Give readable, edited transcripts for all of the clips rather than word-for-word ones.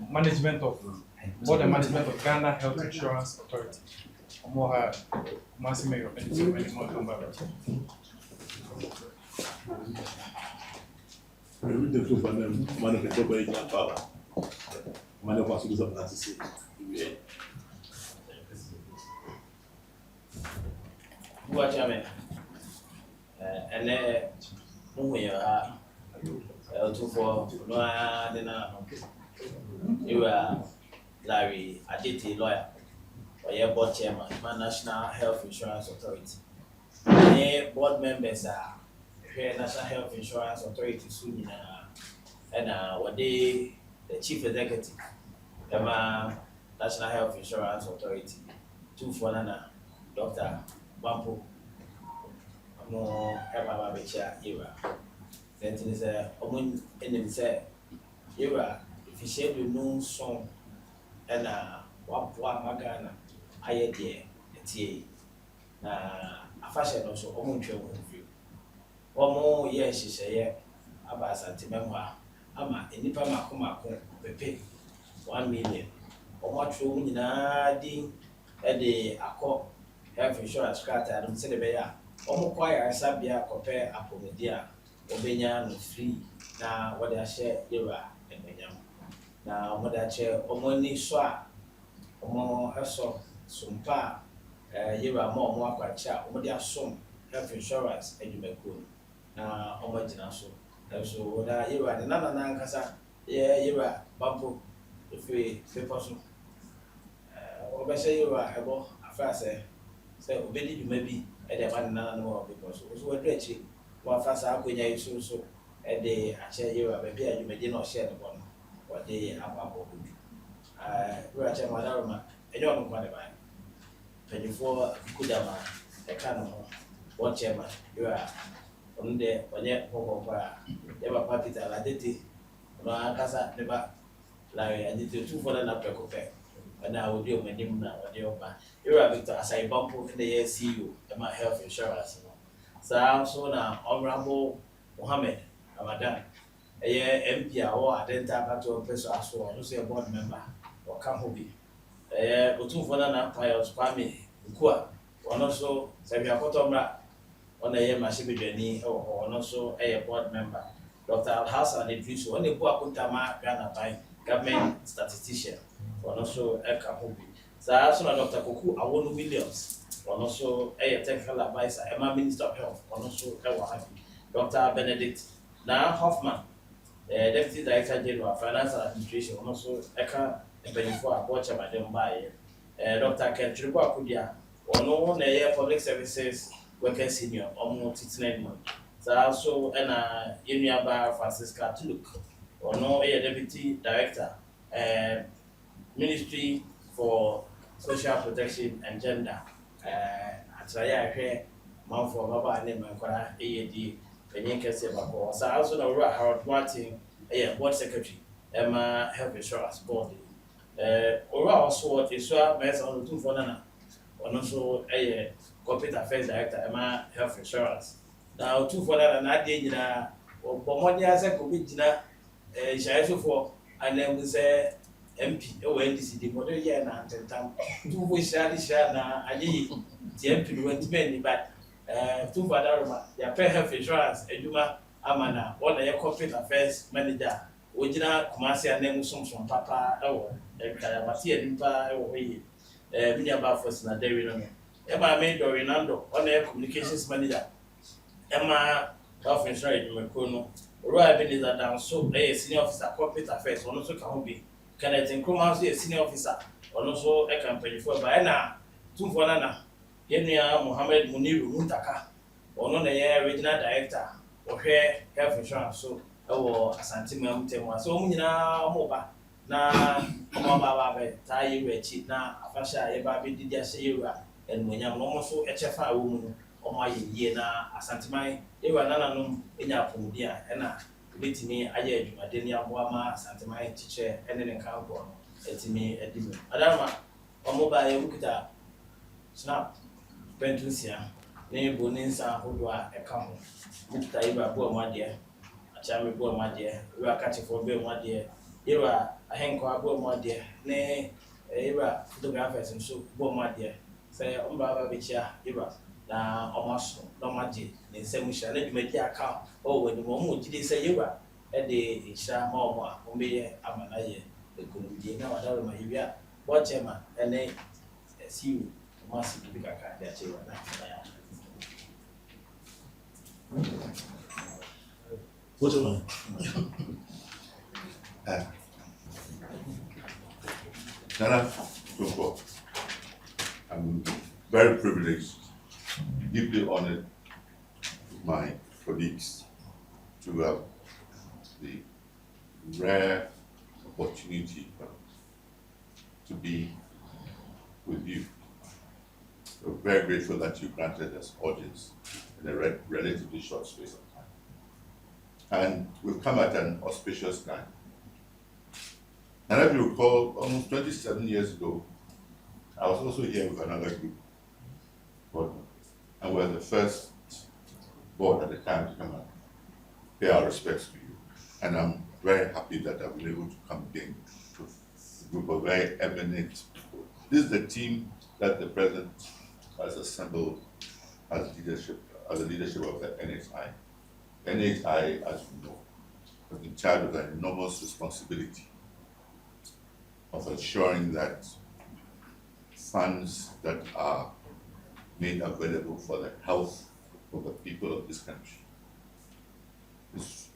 management of board and management of Ghana Health Insurance Authority. More Massimo and many more come back. And then we are Otumfuo you are Larry Aditi lawyer or your board chairman, National Health Insurance Authority. The board members are National Health Insurance Authority soon and what they the chief executive National Health Insurance Authority Otumfuo Dr. Bampo Eba Becha era. Then is a woman in say era if you share the known song and Wapua Magana I dear a fashion also almost view. One more years she say about Santimemwa Ama in Nipama Kumako Pepe 1 million or what room in a ding a day a cop health insurance card and say the bear. Choir Sabia compare Apomedia, Obenya no free. Now what I share era and Benyam. Now what I share Omoni Swa, Omo Heso, Sumpa, Yera more quacha, Omodia Sum, health insurance, and you may go. Now Omojina so. So that era, the Nana Nankasa, Yera, Bampo, if we person. Obesha Yera, Ebo, a fast say, Obedi you may be. The man no because also we drechi one fast akonya so the ache you baby you may not share the one what they about we are chairman and you don't want to buy 24 kudama the kind of one chairman you are on there on yet never party that I did no casa never like I did 2 for the napekope. And I will do my name now. You are Victor as I bump in the year see you and my health insurance. So I'm so now Honorable Mohammed Ramadan, a year MP or identify to a person as well, no say a board member or come hobby. Otumfuo Pius Kwame Nkua, or also Sabia Kotomra on a year Mashibi Jenny or also a board member. Dr. Al-Hassan Idris, when they put Kuntama Ghana by government statistician. Or also a Kahobi. So I also Dr. Koku Awonu Williams, or also a technical advisor, Emma Minister of Health, or also Dr. Benedict Hoffman, Deputy Director General Finance and Administration, and also Eka Benifua Bocha Madam Baye, Dr. Ken Tribo Akudia, or no one public services worker senior, or more Titan. So also an Union Bar Francisca Tuluk, or no a Deputy Director. Ministry for Social Protection and Gender. Atraya here, Mount for Baba and Mankara, AAD, Penyaka Sebako. So I also know Harold Martin, a board secretary, Emma Health Insurance Board. Ora also is so based on Otumfuo and also a corporate affairs director, Emma Health Insurance. Now, Otumfuo and I did or Pomodia Sakubina, Shaiso for, and then we say. MP or NDC, the model year and time. 2 weeks share now. I need the MP went many, but 2 father, their pay health insurance, a Duma Amana, one of your corporate affairs manager, original commercial name from Papa, or Matia Limpa, or Minia Buffers, and David. Emma made Rinaldo, one of your communications manager. Emma health insurance, Macono, Roy Benita down so a senior officer, corporate affairs, one also can be. Can I think a senior officer or also a company for Bayana, Tumfuo Yenia Mohammed Muniru Muntaka, or non a regional director or hair health insurance. So, oh, a sentiment, so Muna Moba, na Mama Tai Rechi, na Fasha, a baby did ya say and when you're almost so HFI woman or my year na a sentiment, they were none in your Pundia and beat me a year, Adenia Wama, Santa Mai teacher, and then account one, at me at dinner. Adama, or mobile Ukita, snap, Pentusia, name Boninsa, who do I account. Mukta Iba, poor my dear, a charming poor my dear, we are catching for being my dear, Yɛwura ahenkɔ abɔ mu adeɛ ne yɛwura photographers nso bɔ mu adeɛ sɛ ɔmo ba bɛkyia yɛwura na ɔmo aso na ɔmo agye ne nsɛm hyira na dwumadi aka ɔwɔ anim ɔmo gye di sɛ yɛwura ɛde nhyira ma ɔmo a ɔmo bɛyɛ ama no ayɛ ekonomdie na wɔda wɔn ma yɛwia board chairman ɛne CEO ɔmo asi bibi kakra de akyɛ yɛwura na afɔlaya. What's on? Nana Otumfuo, I'm very privileged, deeply honored with my colleagues to have the rare opportunity to be with you. We're very grateful that you granted us audience in a relatively short space of time. And we've come at an auspicious time. And if you recall, almost 27 years ago, I was also here with another group, and we're the first board at the time to come and pay our respects to you. And I'm very happy that I've been able to come again to a group of very eminent people. This is the team that the president has assembled as the leadership of the NHIA. NHIA, as you know, has been charged with an enormous responsibility of ensuring that funds that are made available for the health of the people of this country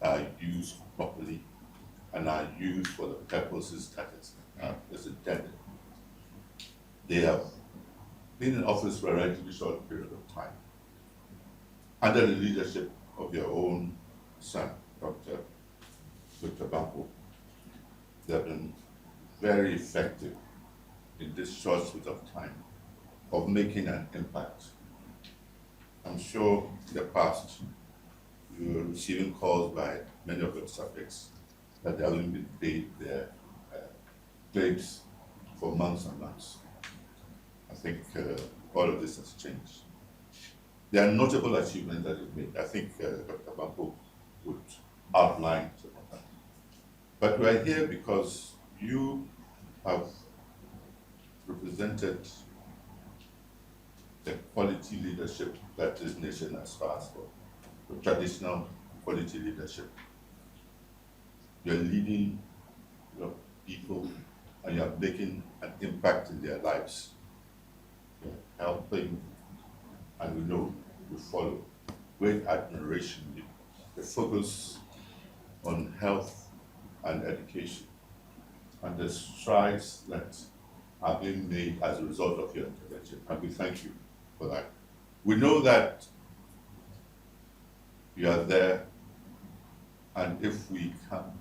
are used properly and are used for the purposes that is intended. They have been in office for a relatively short period of time under the leadership of your own son, Dr. Bampo. They have been very effective in this short space of time of making an impact. I'm sure in the past you were receiving calls by many of your subjects that they haven't been paid their claims for months and months. I think all of this has changed. There are notable achievements that you've made. I think Dr. Bampo would outline some of that. But we're here because you have represented the quality leadership that this nation aspires for, the traditional quality leadership. You're leading your people and you're making an impact in their lives. You're helping, and we know you follow. Great admiration, the focus on health and education, and the strides that are being made as a result of your intervention. And we thank you for that. We know that you are there, and if we come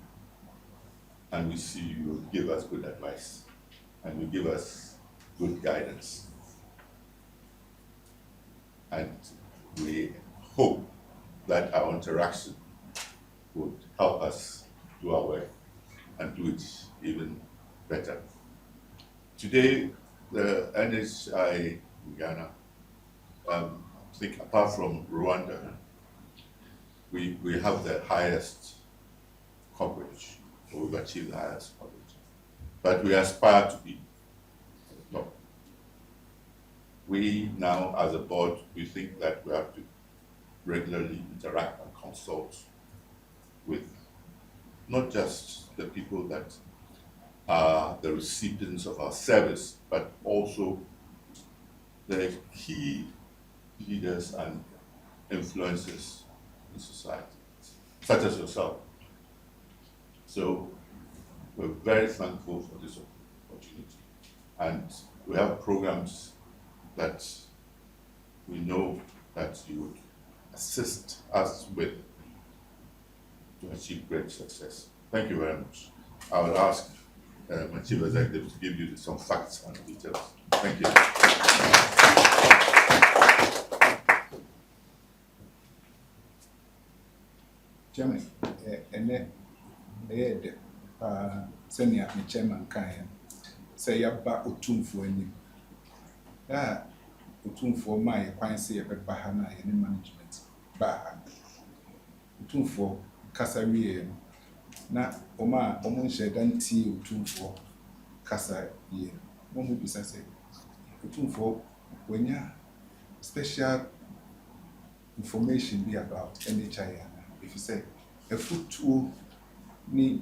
and we see you, will give us good advice and you give us good guidance. And we hope that our interaction would help us do our work and do it even better. Today, the NHIA in Ghana, I think apart from Rwanda, we have the highest coverage, or we've achieved the highest coverage. But we aspire to be at the top. We now, as a board, we think that we have to regularly interact and consult with not just the people that are the recipients of our service, but also the key leaders and influencers in society, such as yourself. So we're very thankful for this opportunity. And we have programs that we know that you would assist us with to achieve great success. Thank you very much. I will ask my chief executive to give you some facts and details. Thank you. Chairman, and then senior chairman can say about Otumfuo any. Otumfuo my quite say about Bahana and management. Otumfuo Kasari na ɔma nhyɛ da ntie Otumfuo kasa yie mo bisa sɛ Otumfuo wanya special information be about NHIA if you say a food tool ni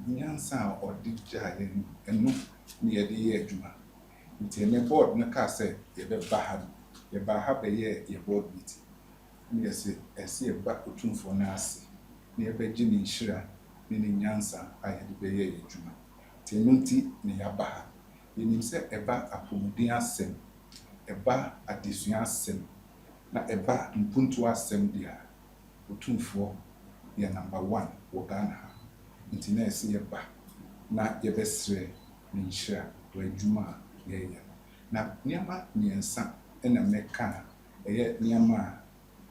nyansa or digya enu ni yɛde yɛ adwuma nti ne board no ka sɛ yɛbɛba ha be yɛ board meeting ni yɛsɛ ɛsɛ yɛba Otumfuo na ase ni yɛbɛgye ne nhyira ne nyansa a yɛde bɛyɛ yɛ adwuma nti enu nti ne yɛaba ha yɛnim sɛ ɛba apɔmuden asɛm ɛba adesua asɛm na ɛba mpuntu asɛm dia Otumfuo yɛ number 1 wɔ Ghana ha nti na ɛsɛ yɛba na yɛbɛsrɛ ne nhyira wɔ adwuma a yɛyɛ na nneɛma mmiɛnsa ɛna mɛka ɛyɛ nneɛma a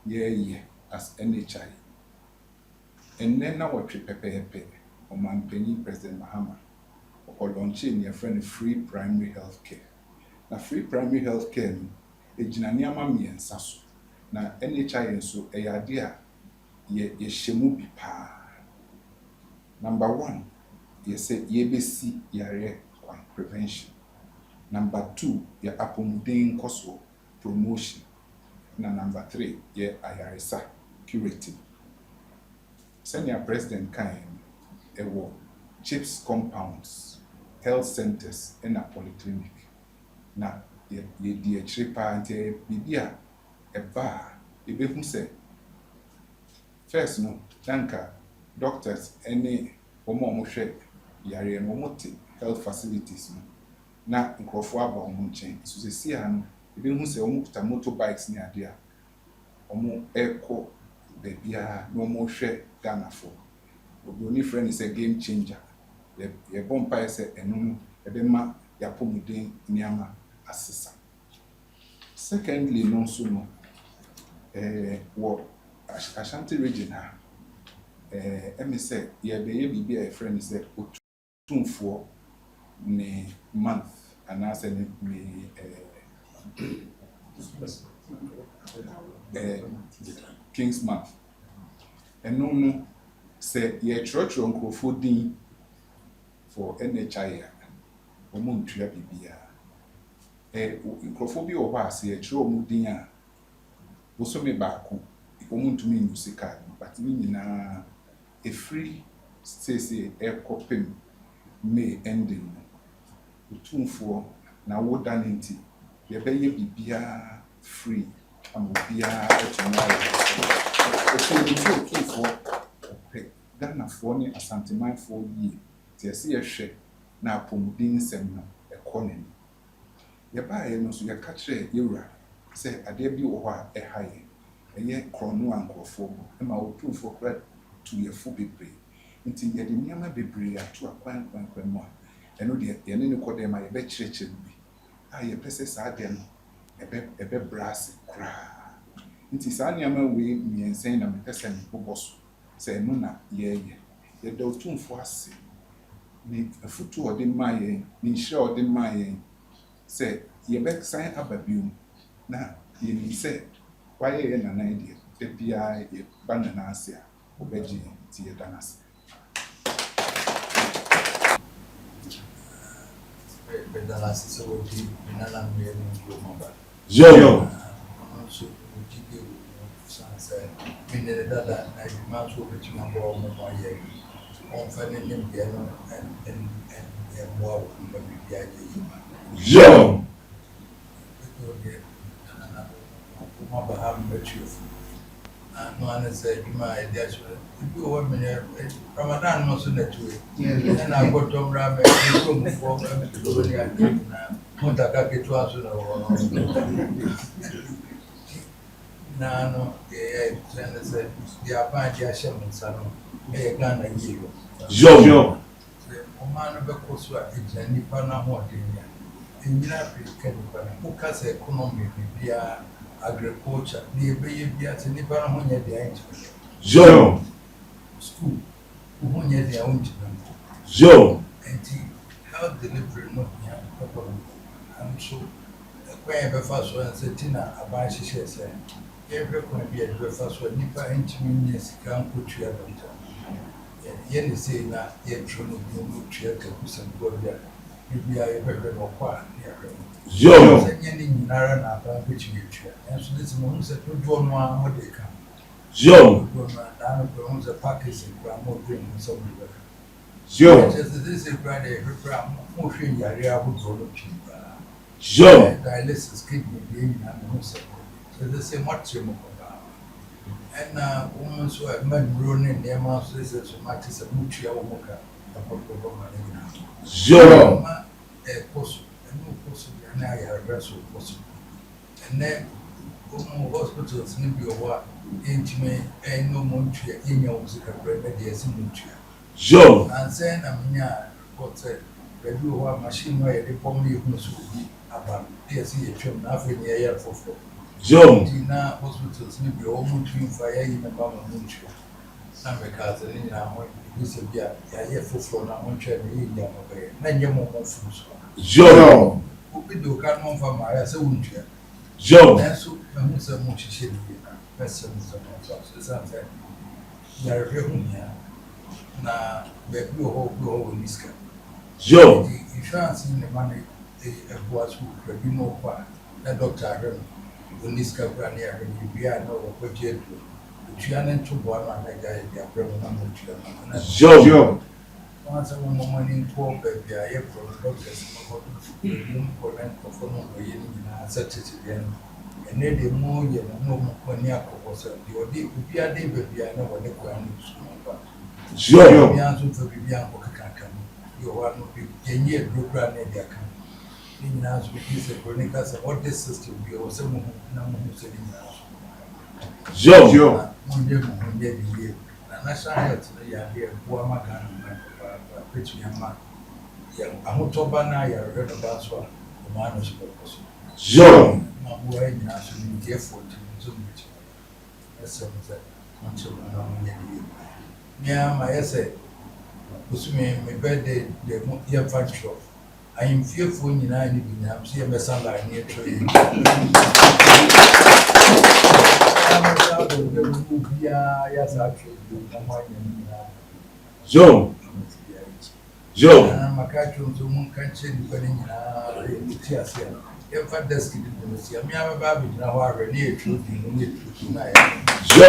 yɛyɛ as NHIA ɛnnɛ na wɔtwe pɛpɛɛpɛ ɔmanpanyin President Mahama ɔlɔnkye ne yɛfrɛ no free primary health care na free primary health care no egyina nneɛma mmiɛnsa so na NHIA nso ɛyɛ ade a yɛhyɛ mu bi paa number 1 yɛsɛ yɛbɛsi yare kwan prevention number 2 yɛ apɔmuden nkɔso promotion na number 3 yɛ ayaresa curative sɛnea president kan ɛwɔ chips compounds health centers and a polyclinic na yɛdi akyire paa nti bibi a ɛba ebehu sɛ first no danka doctors ɛne wɔn a hwɛ yare no wɔn te health facilities no na nkurɔfoɔ aba wɔn nkyɛn so sɛsi a no ebehu sɛ wɔn kuta motorbikes ne ade a wɔn ɛkɔ baabi a na wɔn hwɛ Ghanafoɔ obi friend is a game changer yɛbɔ mpaeɛ sɛ ɛno no ɛbɛma yɛapɔmuden nneɛma asesa secondly no nso no wɔ Ashanti region ha ɛmi sɛ yɛbɛyɛ biribi a yɛfrɛ no sɛ Otumfuo ne month anaasɛ ne King's month ɛno no sɛ yɛtwerɛtwerɛ nkurɔfoɔ din for NHIA wɔn ntua biribiara nkurɔfoɔ bi wɔ hɔ a sɛ yɛtwerɛ wɔn din a bosome baako wɔn ntumi nyu sika but ne nyinaa efiri sese ɛkɔpem May ending no Otumfuo na woda ne nti yɛbɛyɛ biribiara free ama obiara atumi ayɛ Otumfuo Ghanafoɔ ne asantemanfoɔ yie te ɛsɛ yɛhwɛ na apɔmuden nsɛm no ɛkɔ n'ani yɛbaeɛ no nso yɛka kyerɛ yɛwura sɛ adeɛ bi wɔ hɔ a ɛha ɛyɛ krɔno a nkurɔfoɔ bɔ ɛma Otumfuo kora tu yɛfo bebree nti yɛde nneɛma bebree ato akwan mu a ɛno deɛ yɛne ne kɔ dɛm a yɛbɛkyerɛkyerɛ bi a yɛpɛ sɛ saa deɛ no ɛbɛbrɛ ase koraa nti saa nneɛma wei mmiɛnsa na mepɛ sɛ mebobɔ so sɛ ɛno na yɛda Otumfuo ase ne afutu ɔde maa yɛn ne nhyira ɔde maa yɛn sɛ yɛbɛsan aba biom na yɛnim sɛ wayɛ yɛ nanan deɛ ebiara yɛba nana ase a wɔbɛgye yɛn nti yɛda n'ase. Yo. Yo. No one said, my dear, you were Ramadan was in the two. And I got to grab a room for Montaka to us. No, said, the Apache Hashem Salon, a gun and you. Yo. O man of a course, it's a Nipana Mortinia. In African, who has economy, agriculture, the baby at any paramonia the Yo. School, who near their own Yo. and health delivery not I'm so quite a first one, Setina, a bunch of shares. Every point be a first one, Nipa intimate, can't put you at Yen say na yen true no true ka kusan go bia. Bibia ye bebre no kwa ne ahwe. Yo. Yen ni nara na ba bichi bichi. En so this mo say to do no a mo de ka. Yo. Na no ko mo say package kwa mo dream so bi ba. Yo. This is brand a repra mo hwe yare a ho do no chi ba. Yo. Dialysis kidney being na mo say. So they say what you mo and woman so a man running near my sisters so much as a mutual mocha. Yo. A possible, and no possible, and I have wrestled possible. And then hospitals need be a what intimate and no Montreal in your music remedies in Montreal. Yo. And saying I'm near what said, the do what machine where they bomb you must be about DSC a trim, nothing near for. Yo. Now hospitals need be almost between fire in the bomb of Montreal. Some because in our this will be a year for now, Montreal, then you're more fools. Yo. Who do come on from my as a wound. Yo. That's so much shit. That's something. There are people here. Now, the blue hole in this guy. Yo. The insurance in the money was who could be more quiet. That doctor, when this guy ran here, and you are no what you do. But you are not too one on that guy, they are bringing number. Yo. Once a woman for baby, I have from doctors for rent for no way such as again. And then the more you know, when you are was your day, if you are day, baby, I know what the ground is. Yo. The answer for the young can you are not a year blue grand in their camp. In house with this, a chronicles of what this system be or some who said in the house. Yo. One day, national health, they are here, poor Magan, which we have. I want to ban I read about so the man was purpose. Yo. My boy, national careful to meet. That's something that until yeah, my essay was me, my birthday, the year factual. I am fearful in anything. I'm seeing my son like near tree. Yes, actually, Yo. Yo. I'm a catch on someone can change the tears here. If I desk in the museum, I'm a baby now, I near truth in the tonight. Yo.